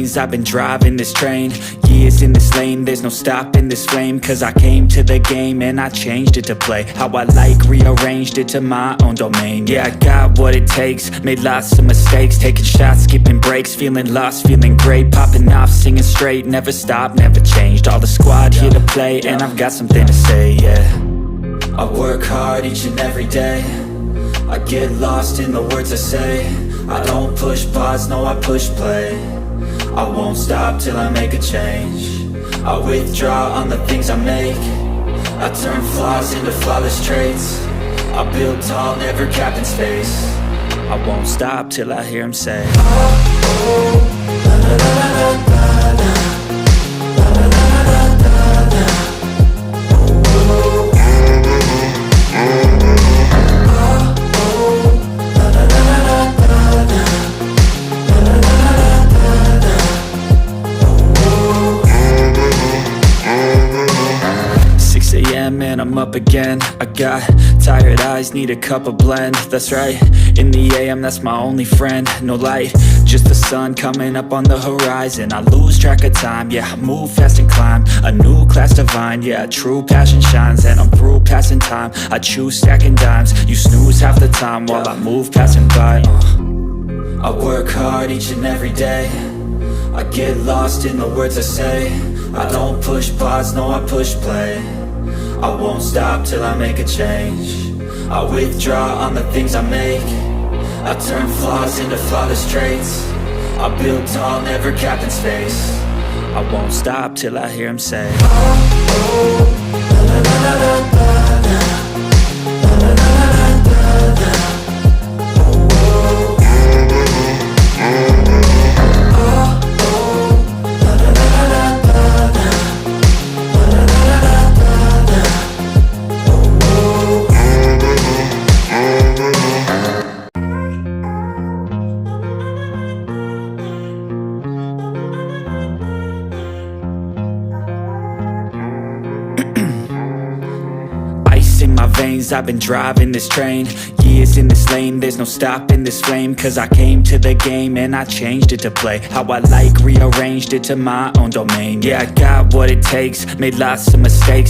veins, I've been driving this train. Years in this lane, there's no stopping this flame. Cause I came to the game and I changed it to play how I like, rearranged it to my own domain. Yeah, I got what it takes, made lots of mistakes, taking shots, skipping breaks, feeling lost, feeling great, popping off, singing straight, never stopped, never changed. All the squad here to play and I've got something to say, yeah. I work hard each and every day, I get lost in the words I say. I don't push pause, no, I push play. I won't stop till I make a change. I withdraw on the things I make. I turn flaws into flawless traits. I build tall, never capped in space. I won't stop till I hear him say, oh, oh, la la la la la la, la la la la la la, oh, oh, and I'm up again. I got tired eyes, need a cup of blend. That's right, in the AM, that's my only friend. No light, just the sun coming up on the horizon. I lose track of time, yeah, I move fast and climb a new class divine, yeah, true passion shines. And I'm through passing time, I choose stacking dimes. You snooze half the time while I move passing by. I work hard each and every day, I get lost in the words I say. I don't push pause, no, I push play. I won't stop till I make a change. I withdraw on the things I make. I turn flaws into flawless traits. I build tall, never capped in space. I won't stop till I hear him say, oh, oh, la la la la la la, la la la la la la, oh, oh, oh, oh, la la la la la la, la la la la la. In my veins, I've been driving this train. Years in this lane, there's no stopping this flame. Cause I came to the game and I changed it to play how I like, rearranged it to my own domain. Yeah, I got what it takes, made lots of mistakes,